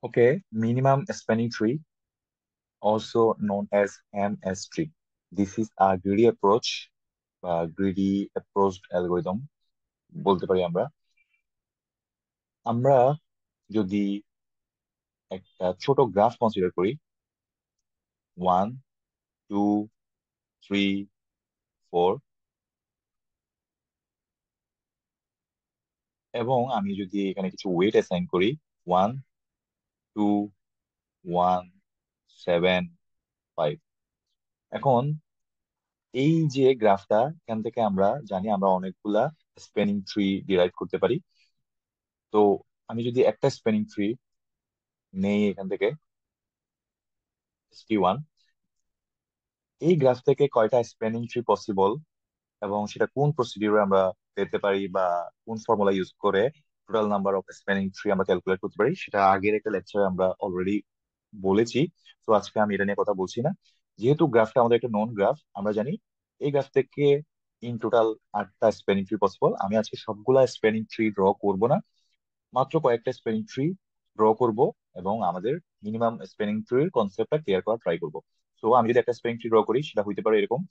Okay, minimum spanning tree, also known as MS tree. This is a greedy approach বা greedy approached algorithm বলতে পারি আমরা। আমরা যদি একটা ছোট গ্রাফ কনসিডার করি, 1 2 3 4, এবং আমি যদি এখানে কিছু ওয়েট অ্যাসাইন করি, 1 2 1 7 5। এখন এই যে গ্রাফটা, এখান থেকে আমরা জানি আমরা অনেকগুলা স্প্যানিং ট্রি ডিরাইভ করতে পারি। তো আমি যদি একটা স্প্যানিং ট্রি নেই এখান থেকে, ST1, এই গ্রাফ থেকে কয়টা স্প্যানিং ট্রি পসিবল এবং সেটা কোন প্রসিডিউরে আমরা পেতে পারি বা কোন ফর্মুলা ইউজ করে total number of spanning tree আমরা ক্যালকুলেট করতে পারি, সেটা আগের একটা লেকচারে আমরা অলরেডি বলেছি। তো আজকে আমি এটা নিয়ে কথা বলছি না। যেহেতু গ্রাফটা আমাদের একটা নন গ্রাফ, আমরা জানি এই গ্রাফ থেকে ইন টোটাল 8টা স্প্যানিং ট্রি পসিবল। আমি আজকে সবগুলা স্প্যানিং ট্রি ড্র করব না, মাত্র কয়েকটা স্প্যানিং ট্রি ড্র করব এবং আমাদের মিনিমাম স্প্যানিং ট্রির কনসেপ্টটা ক্লিয়ার করা ট্রাই করব। সো আমি যদি একটা স্প্যানিং ট্রি ড্র করি, সেটা হইতে পারে এরকম।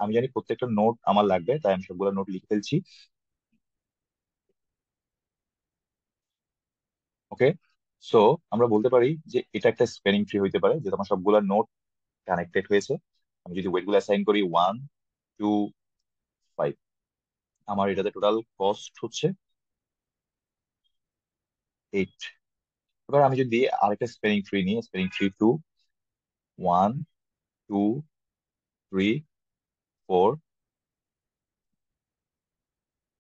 আমি জানি প্রত্যেকটা নোট আমার লাগবে, তাই আমি সবগুলো নোট লিখে ফেলছি। ওকে, সো আমরা বলতে পারি যে এটা একটা স্প্যানিং ট্রি হইতে পারে, যেহেতু আমার সবগুলা নোট কানেক্টেড হয়েছে। আমি যদি ওয়েট গুলো অ্যাসাইন করি, 1 2 5, আমার এটাতে টোটাল কস্ট হচ্ছে 8। এবার আমি যদি আরেকটা স্প্যানিং ট্রি নিই, স্প্যানিং ট্রি 1 2 3 4,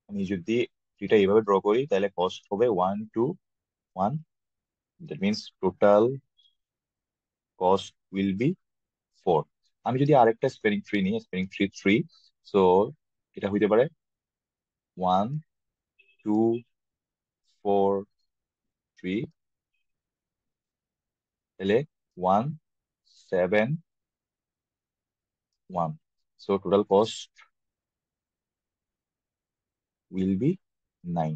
আমি যদি ট্রিটা এইভাবে ড্র করি, তাহলে কস্ট হবে 1 2 1। That means total cost will be 4। আমি যদি আরেকটা স্প্যানিং ট্রি নিই, স্প্যানিং ট্রি 3, সো এটা হইতে পারে 1 2 4 3, তাহলে 1 7 1। So total cost will be 9।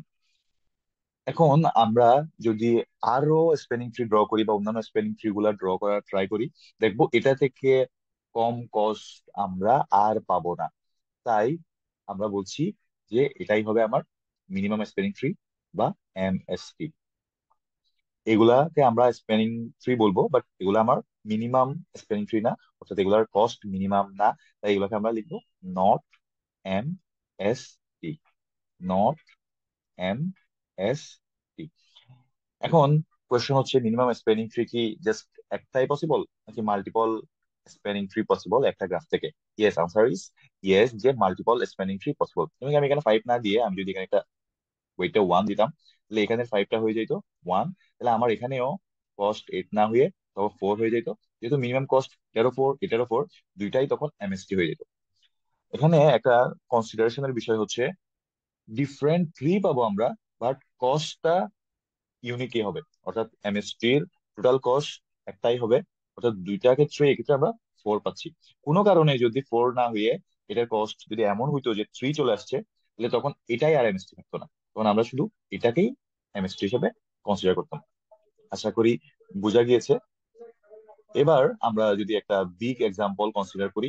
এখন আমরা যদি আরো স্পেলিং ট্রি ড্র করি বা অন্যান্য স্পেলিং ট্রি গুলা ড্র করার ট্রাই করি, দেখবো এটা থেকে কম কস্ট আমরা আর পাবো না। তাই আমরা বলছি যে এটাই হবে আমার মিনিমাম স্পেলিং ট্রি বা MST। এগুলাকে আমরা স্পেলিং ট্রি বলবো, বাট এগুলো আমার মিনিমাম স্পেলিং ট্রি না, অর্থাৎ এগুলার কস্ট মিনিমাম না। তাই এগুলোকে আমরা লিখবো নট MST, নট MST। এখন কোয়েশ্চেন হচ্ছে, মিনিমাম স্প্যানিং ট্রি কি জাস্ট একটাই পসিবল নাকি মাল্টিপল স্প্যানিং ট্রি পসিবল একটা গ্রাফ থেকে? ইয়েস, আনসার ইজ ইয়েস, যে মাল্টিপল স্প্যানিং ট্রি পসিবল। তুমি আমি এখানে 5 না দিয়ে আমি যদি এখানে একটা ওয়েটটা 1 দিতাম, তাহলে এখানে 5টা হয়ে যেত 1। তাহলে আমার এখানেও কস্ট 8 না হয়ে তখন 4 হয়ে যেত। যেহেতু মিনিমাম কস্ট এটারও 4 এটারও 4, দুইটাই তখন MST হয়ে যেত। এখানে একটা কনসিডারেশনের বিষয় হচ্ছে, ডিফারেন্ট ট্রি পাবো আমরা, বাট কস্টটা ইউনিকই হবে। অর্থাৎ এমএসটির টোটাল কস্ট একটাই হবে, অর্থাৎ দুইটা ক্ষেত্রে এক্ষেত্রে আমরা 4 পাচ্ছি। কোনো কারণে যদি 4 না হয়ে এটার কস্ট যদি এমন হইতো যে 3 চলে আসছে, তাহলে তখন এটাই আর এমএসটি থাকতো না, তখন আমরা শুধু এটাকেই এমএসটি হিসেবে কনসিডার করতাম। আশা করি বোঝা গিয়েছে। এবার আমরা যদি একটা বিগ এক্সাম্পল কনসিডার করি,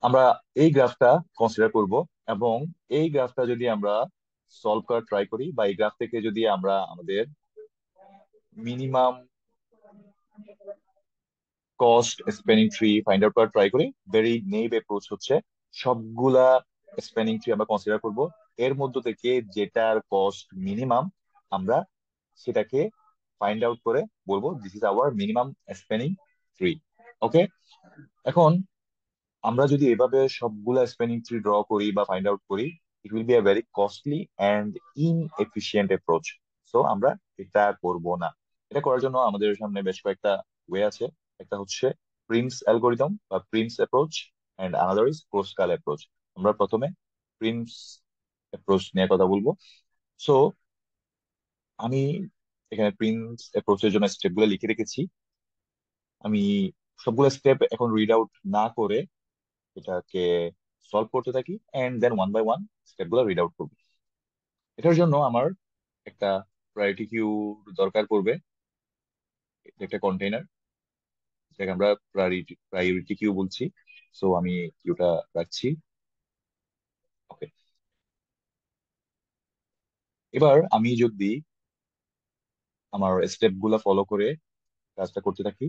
আমরা এই গ্রাফটা কনসিডার করব, এবং এই গ্রাফটা যদি আমরা সলভ করার ট্রাই করি বা এই গ্রাফ থেকে যদি আমরা আমাদের minimum cost spanning tree find out করার ট্রাই করি, ভেরি নেইভ অ্যাপ্রোচ হচ্ছে সবগুলা স্প্যানিং ট্রি আমরা কনসিডার করব, এর মধ্য থেকে যেটার কস্ট মিনিমাম আমরা সেটাকে ফাইন্ড আউট করে বলবো this is our minimum spanning tree. Okay, এখন আমরা যদি এভাবে সবগুলা স্প্যানিং ট্রি ড্র করি বা ফাইন্ড আউট করি, it will be a very costly and inefficient approach. So আমরা এটা করব না। এটা করার জন্য আমাদের সামনে বেশ কয়েকটা ওয়ে আছে। একটা হচ্ছে প্রিমস অ্যালগোরিদম বা Prim's approach, and another is Kruskal approach. আমরা প্রথমে প্রিমস অ্যাপ্রোচ নিয়ে কথা বলবো। সো আমি এখানে প্রিমস অ্যাপ্রোচের জন্য স্টেপ গুলো লিখে রেখেছি। আমি সবগুলো স্টেপ এখন রিড আউট না করে এটাকে সলভ করতে থাকি, and then one by one step গুলো রিড আউট করবো। এটার জন্য আমার একটা প্রায়োরিটি কিউ দরকার পড়বে। এটা একটা কন্টেইনার, যেটাকে আমরা প্রায়োরিটি কিউ বলছি। সো আমি কিউটা রাখছি। ওকে, এবার আমি যদি আমার স্টেপ গুলা ফলো করে কাজটা করতে থাকি,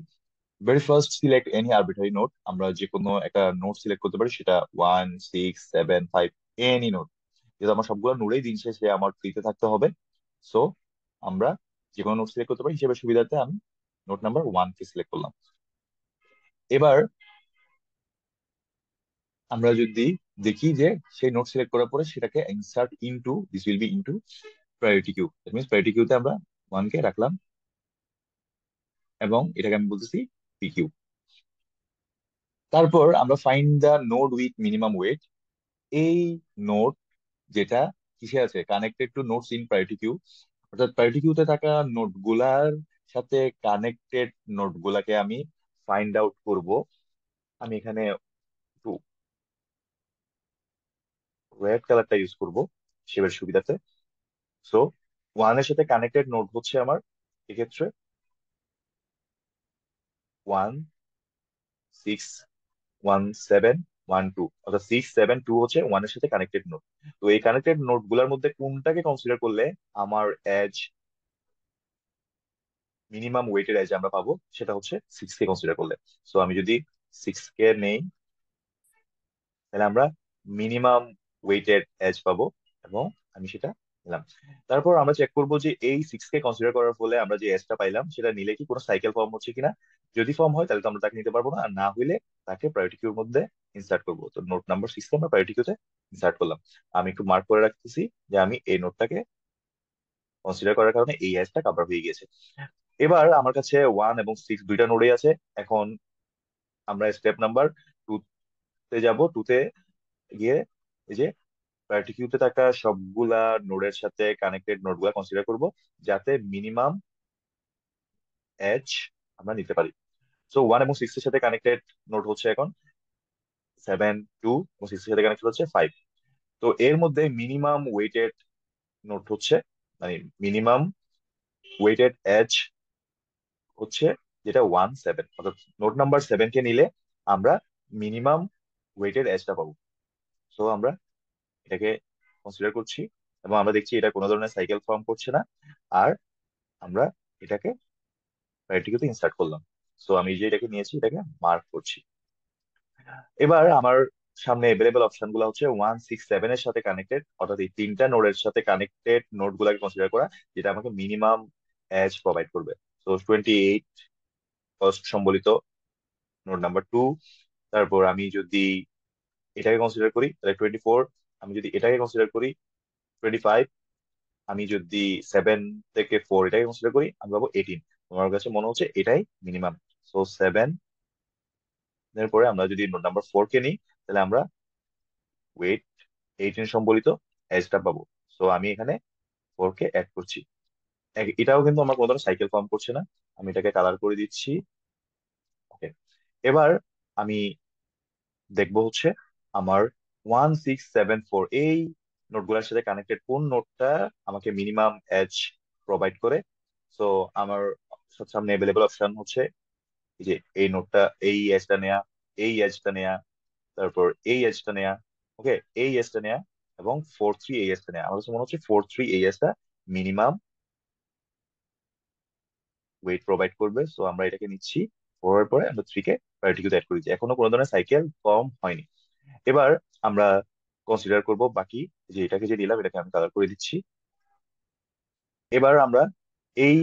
very first select any arbitrary note. আমরা যে কোনো একটা নোট সিলেক্ট করতে পারি, সেটা 1, 6, 7, 5, এনি নোট। যেহেতু আমার সবগুলো নোটেই দিন শেষে আমার ফ্রিতে থাকতে হবে, সো আমরা যে কোনো নোট সিলেক্ট করতে পারি। হিসেবে সুবিধার্থে আমি নোট নাম্বার 1 কে সিলেক্ট করলাম। এবার আমরা যদি দেখি যে সেই নোট সিলেক্ট করার পরে সেটাকে insert into, this will be into priority queue. That means priority কিউতে আমরা 1 কে রাখলাম, এবং এটাকে আমি বলতেছি পিকিউ। তারপর আমরা find the node with minimum weight. এই নোড যেটা কিসে আছে, connected to nodes in priority queue, অর্থাৎ প্রায়োরিটি কিউতে থাকা নোট গুলার সাথে কানেক্টেড নোট গুলাকে আমি ফাইন্ড আউট করব। আমি এখানে একটু রেড কালারটা ইউজ করব সেটার সুবিধাতে। সো 1 এর সাথে কানেক্টেড নোট হচ্ছে আমার এক্ষেত্রে 1, 6, 1, 7, 1, 2, অর্থাৎ 6, 7, 2 হচ্ছে 1 এর সাথে কানেক্টেড নোট। তো এই কানেক্টেড নোট গুলার মধ্যে কোনটাকে কনসিডার করলে আমার এজ, মিনিমাম ওয়েটের এজ আমরা পাবো, সেটা হচ্ছে 6 কে কনসিডার করলে। সো আমি যদি 6 কে নেই, তাহলে আমরা মিনিমাম ওয়েটেড এজ পাবো, এবং আমি সেটা নিলাম। তারপর আমরা চেক করবো যে এই 6 কে কনসিডার করার ফলে আমরা যে এজটা পাইলাম সেটা নিলে কি কোনো সাইকেল ফর্ম হচ্ছে কিনা। যদি ফর্ম হয় তাহলে তো আমরা তাকে নিতে পারবো না, আর না হইলে তাকে প্রায়োরিটি কিউর মধ্যে ইনসার্ট করবো। তো নোট নাম্বার 6 কে আমরা প্রায়োরিটি কিউতে ইনসার্ট করলাম। আমি একটু মার্ক করে রাখতেছি যে আমি এই নোটটাকে কনসিডার করার কারণে এই এজটা কভার হয়ে গেছে। এবার আমার কাছে 1 এবং 6 দুইটা নোডে আছে। এখন আমরা স্টেপ নাম্বার 2 তে যাব। 2 তে গিয়ে এই যে প্রায়োরিটি কিউতে থাকা সবগুলা নোডের সাথে কানেক্টেড নোড গুলা কনসিডার করব, যাতে মিনিমাম এজ আমরা নিতে পারি। সো 1 এবং 6 এর সাথে কানেক্টেড নোড হচ্ছে এখন 7, 2, এবং 6 এর সাথে কানেক্টেড হচ্ছে 5। তো এর মধ্যে মিনিমাম ওয়েটেড নোড হচ্ছে, মানে মিনিমাম ওয়েটেড এজ হচ্ছে যেটা 1, 7, অর্থাৎ নোট নাম্বার 7 কে নিলে আমরা মিনিমাম ওয়েটেড এজটা পাবো। সো আমরা এটাকে কনসিডার করছি, এবং আমরা দেখছি এটা কোনো ধরনের সাইকেল ফর্ম করছে না। আর আমরা এটাকে প্রায়োরিটিতে ইনসার্ট করলাম। সো আমি যে এটাকে নিয়েছি এটাকে মার্ক করছি। এবার আমার সামনে এভেলেবেল অপশন গুলো হচ্ছে 1, 6, 7 এর সাথে কানেক্টেড, অর্থাৎ এই তিনটা নোডের সাথে কানেক্টেড নোড গুলাকে কনসিডার করা, যেটা আমাকে মিনিমাম এজ প্রোভাইড করবে। তো 28 কস্ট সম্বলিত নোড নাম্বার 2। তারপর আমি যদি এটাকে কনসিডার করি তাহলে 24। আমি যদি এটাকে কনসিডার করি 25। আমি যদি 7 থেকে 4 এটাকে কনসিডার করি আমি পাবো 18। আমার কাছে মনে হচ্ছে এটাই মিনিমাম। সো 7 এর পরে আমরা যদি নোট নাম্বার 4 কে নিই, তাহলে আমরা ওয়েট 18 সম্বলিত এজটা পাবো। সো আমি এখানে 4 কে অ্যাড করছি। এটাও কিন্তু আমার কোনো ধরনের সাইকেল ফর্ম করছে না। আমি এটাকে কালার করে দিচ্ছি। ওকে, এবার আমি দেখবো হচ্ছে আমার 1, 6, 7, 4 এই নোটগুলোর সাথে কানেক্টেড কোন নোটটা আমাকে মিনিমাম এজ প্রোভাইড করে। সো আমার সামনে অ্যাভেলেবল অপশন হচ্ছে এই যে এই নোটটা, এই এজটা নেয়া, এই এজটা নেয়া, তারপর এই এজটা নেয়া, ওকে, এই এজটা নেয়া, এবং 4, 3 এই এজটা নেয়া। আমার কাছে মনে হচ্ছে 4, 3 এই এজটা মিনিমাম ওয়েট প্রোভাইড করবে। সো আমরা এটাকে নিচ্ছি। 4 এর পরে আমরা 3 কে প্রায়োরিটি কিউতে অ্যাড করে দিচ্ছি। এখনো কোনো ধরনের সাইকেল ফর্ম হয়নি। এবার আমরা কনসিডার করব বাকি, যে এটাকে যে দিলাম এটাকে আমি কালার করে দিচ্ছি। এবার আমরা এই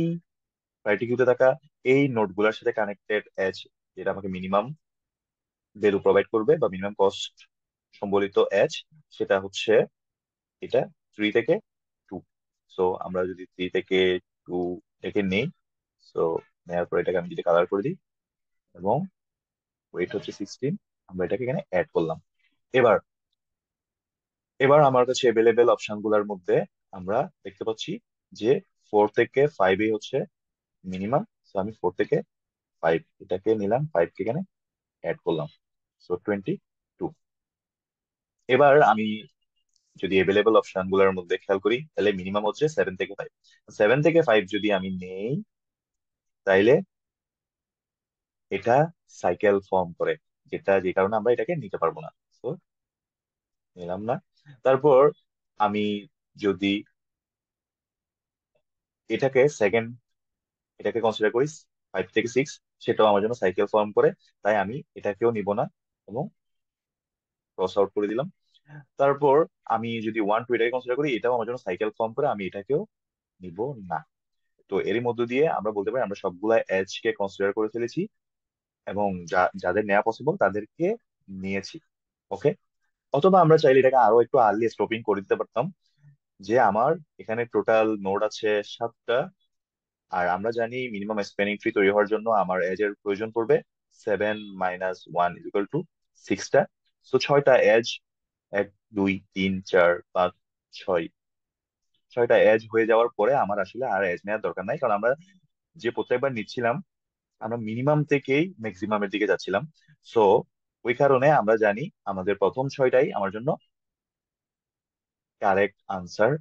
প্রায়োরিটি কিউতে থাকা এই নোটগুলোর সাথে কানেক্টেড এজ, যেটা আমাকে মিনিমাম ভ্যালু প্রোভাইড করবে বা মিনিমাম কস্ট সম্বলিত এজ, সেটা হচ্ছে এটা 3 থেকে 2। সো আমরা যদি 3 থেকে 2 এটাকে নেই, সো নেওয়ার পর এটাকে আমি যদি কালার করে দিই, এবং ওয়েট হচ্ছে 16, আমরা এটাকে এখানে অ্যাড করলাম। এবার এবার আমার কাছে অ্যাভেলেবেল অপশন গুলার মধ্যে আমরা দেখতে পাচ্ছি যে 4 থেকে 5 হচ্ছে মিনিমাম। সো আমি 4 থেকে 5 এটাকে নিলাম, 5 কে এখানে অ্যাড করলাম। সো 22। এবার আমি যদি এভেলেবল অপশন গুলোর মধ্যে খেয়াল করি, তাহলে মিনিমাম হচ্ছে 7 থেকে 5। 7 থেকে 5 যদি আমি নেই, তাইলে এটা সাইকেল ফর্ম করে, যে কারণে আমরা এটাকে নিতে পারবো না। তো নিলাম না। তারপর আমি যদি এটাকে সেকেন্ড, এটাকে কনসিডার করি 5 থেকে 6, সেটাও আমার জন্য সাইকেল ফর্ম করে, তাই আমি এটাকেও নিব না এবং ক্রস আউট করে দিলাম। তারপর আমি যদি 1 2 এটাকে কনসিডার করি, এটাও আমার জন্য সাইকেল ফর্ম করে, আমি এটাকেও নিব না। তো এরই মধ্য দিয়ে আমরা বলতে পারি আমরা সবগুলা এজ কে কনসিডার করে ফেলেছি, এবং যাদের নেওয়া পসিবল তাদেরকে নিয়েছি। ওকে। অথবা আমরা চাইলে এটাকে আরো একটু আর্লি স্টপিং করে দিতে পারতাম, যে আমার এখানে টোটাল নোড আছে 7টা, আর আমরা জানি মিনিমাম স্প্যানিং ট্রি তৈরি হওয়ার জন্য আমার এজ এর প্রয়োজন পড়বে 7 - 1 = 6টা। তো 6টা এজ, 1 2 3 4 5 6, 6টা এজ হয়ে যাওয়ার পরে আমার আসলে আর এজ নেওয়ার দরকার নাই, কারণ আমরা যে প্রত্যেকবার নিচ্ছিলাম আমরা মিনিমাম থেকেই ম্যাক্সিমামের দিকে যাচ্ছিলাম। সো ওই কারণে আমরা জানি আমাদের প্রথম 6টাই আমার জন্য কারেক্ট আনসার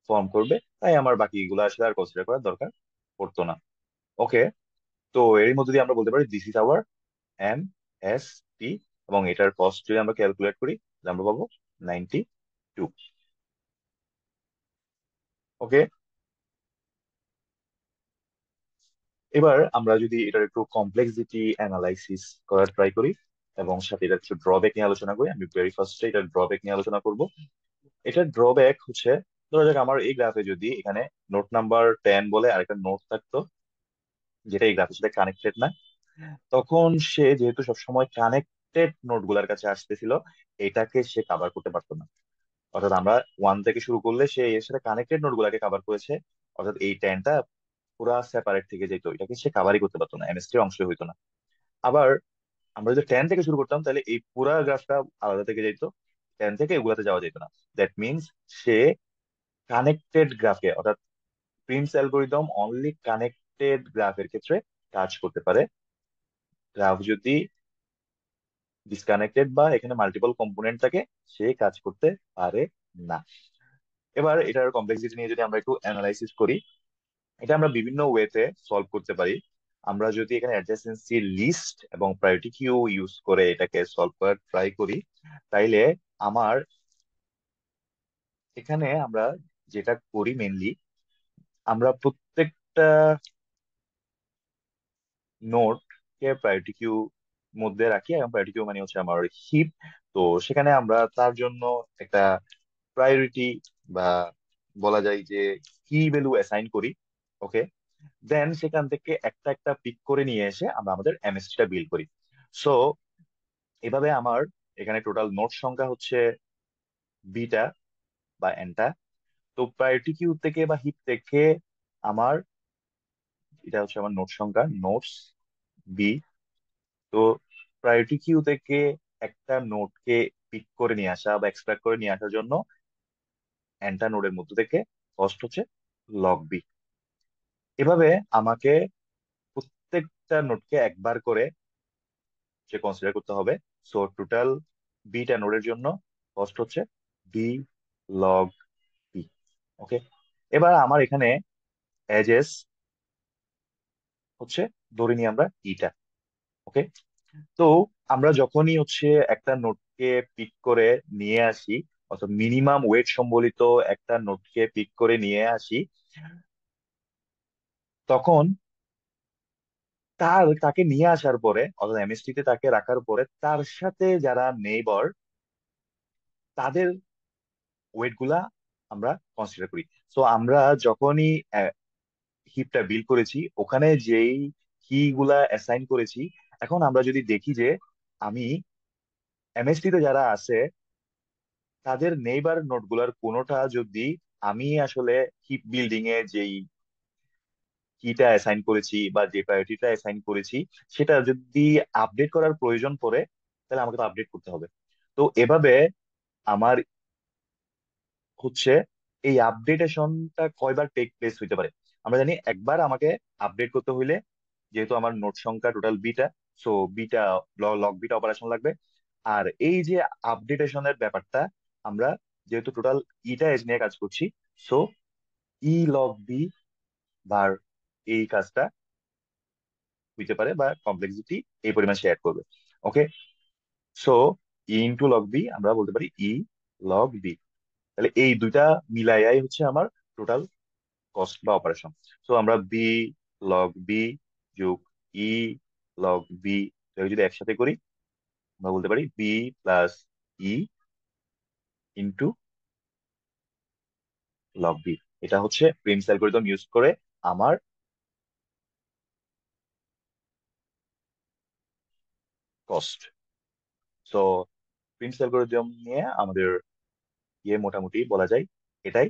ফর্ম করবে, তাই আমার বাকিগুলো আসলে আর কনসিডার করার দরকার পড়তো না। ওকে। তো এর মধ্যে দিয়ে আমরা বলতে পারি দিস ইজ আওয়ার এম এস টি, এবং এটার কস্ট যদি আমরা ক্যালকুলেট করি তাহলে আমরা পাবো 92। ওকে। এবার আমরা যদি এটার একটু কমপ্লেক্সিটি অ্যানালাইসিস করার ট্রাই করি এবং সাথে এটা একটু ড্রব্যাক নিয়ে আলোচনা করি। আমি ভেরি ফার্স্টে এটার ড্রব্যাক নিয়ে আলোচনা করব। এটার ড্রব্যাক হচ্ছে, ধরা যাক আমার এই গ্রাফে যদি এখানে নোট নাম্বার 10 বলে আরেকটা নোট থাকতো, যেটা এই গ্রাফের সাথে কানেক্টেড না, তখন সে যেহেতু সবসময় কানেক্টেড নোট গুলার কাছে আসতেছিল, এটাকে সে কাভার করতে পারতো না। অর্থাৎ আমরা 1 থেকে শুরু করলে সে এর সাথে কানেক্টেড নোট গুলাকে কাভার করেছে, অর্থাৎ এই 10টা পুরা সেপারেট থেকে যেত, এটাকে সে কাভারই করতে পারতো না, এমএসটি অংশ হইতো না। আবার আমরা যদি 10 থেকে শুরু করতাম, তাহলে এই পুরা গ্রাফটা আলাদা থেকে যেত, 10 থেকে এগুলাতে যাওয়া যেত না। দ্যাট মিনস সে কানেক্টেড গ্রাফে, অর্থাৎ প্রিমস অ্যালগোরিদম অনলি কানেক্টেড গ্রাফের ক্ষেত্রে কাজ করতে পারে। গ্রাফ যদি ডিসকানেক্টেড বা এখানে মাল্টিপল কম্পোনেন্ট থাকে, সে কাজ করতে পারে না। এবার এটার কমপ্লেক্সিটি নিয়ে যদি আমরা একটু অ্যানালাইসিস করি, এটা আমরা বিভিন্ন ওয়েতে সলভ করতে পারি। আমরা যদি এখানে অ্যাডজাসেন্সি লিস্ট এবং প্রায়োরিটি কিউ ইউজ করে এটাকে সলভ করার ট্রাই করি, তাইলে আমার এখানে আমরা যেটা করি মেনলি, আমরা প্রত্যেকটা নোট কে প্রায়োরিটি কিউ মধ্যে রাখি, এবং প্রায়োরিটি কিউ মানে হচ্ছে আমার হিপ। তো সেখানে আমরা তার জন্য একটা প্রায়োরিটি বা বলা যায় যে কি ভ্যালু অ্যাসাইন করি। ওকে। দেন সেখান থেকে একটা একটা পিক করে নিয়ে এসে আমরা আমাদের এমএসটি টা বিল্ড করি। সো এভাবে আমার এখানে টোটাল নোট সংখ্যা হচ্ছে বিটা বা এনটা। তো প্রায়োরিটি কিউ থেকে বা হিপ থেকে আমার, এটা হচ্ছে আমার নোট সংখ্যা, নোটস বি। তো প্রায়োরিটি কিউ থেকে একটা নোটকে পিক করে নিয়ে আসা বা এক্সট্রাক্ট করে নিয়ে আসার জন্য এনটা নোডের মধ্যে থেকে কস্ট হচ্ছে লগ বি। এভাবে আমাকে প্রত্যেকটা নোটকে একবার করে সে কনসিডার করতে হবে। সো টোটাল বিটা নোডের জন্য কস্ট হচ্ছে বি লগ বি। ওকে। এবার আমার এখানে এজেস হচ্ছে, ধরে নিই আমরা ইটা। ওকে। তো আমরা যখনই হচ্ছে একটা নোটকে পিক করে নিয়ে আসি, অর্থাৎ মিনিমাম ওয়েট সম্বলিত একটা নোটকে পিক করে নিয়ে আসি, তখন তাকে নিয়ে আসার পরে, অর্থাৎ এমএসটি তে তাকে রাখার পরে, তার সাথে যারা নেইবার তাদের ওয়েট গুলা আমরা কনসিডার করি। তো আমরা যখনই হিপটা বিল করেছি, ওখানে যেই কি গুলা অ্যাসাইন করেছি, এখন আমরা যদি দেখি যে আমি এমএসটি তে যারা আছে তাদের নেইবার নোট গুলার কোনোটা যদি আমি আসলে হিপ বিল্ডিং এ যেই কিটা অ্যাসাইন করেছি বা যে প্রায়োরিটিটা অ্যাসাইন করেছি, সেটা যদি আপডেট করার প্রয়োজন পড়ে, তাহলে আমাকে তো আপডেট করতে হবে। তো এভাবে আমার হচ্ছে এই আপডেটেশনটা কয়বার টেক প্লেস হইতে পারে। আমরা জানি একবার আমাকে আপডেট করতে হইলে, যেহেতু আমার নোট সংখ্যা total beta, so beta log beta operation লাগবে। আর এই যে আপডেটেশনের ব্যাপারটা, আমরা যেহেতু টোটাল ইটা এজ নিয়ে কাজ করছি, সো ই লগ বি বার এই কাজটা হইতে পারে, বা কমপ্লেক্সিটি এই পরিমাণ সে অ্যাড করবে। ওকে, সো ই ইন্টু লগ বি আমরা বলতে পারি ই লগ বি। তাহলে এই দুইটা মিলাইয়াই হচ্ছে আমার টোটাল কস্ট বা অপারেশন। সো আমরা বি লগ বি যোগ ই লগ বি যদি একসাথে করি, আমরা বলতে পারি B plus E into log B. এটা হচ্ছে প্রিমস অ্যালগরিদম ইউজ করে আমার কস্ট। সো প্রিমস অ্যালগরিদম নিয়ে আমাদের ইয়ে মোটামুটি বলা যায় এটাই।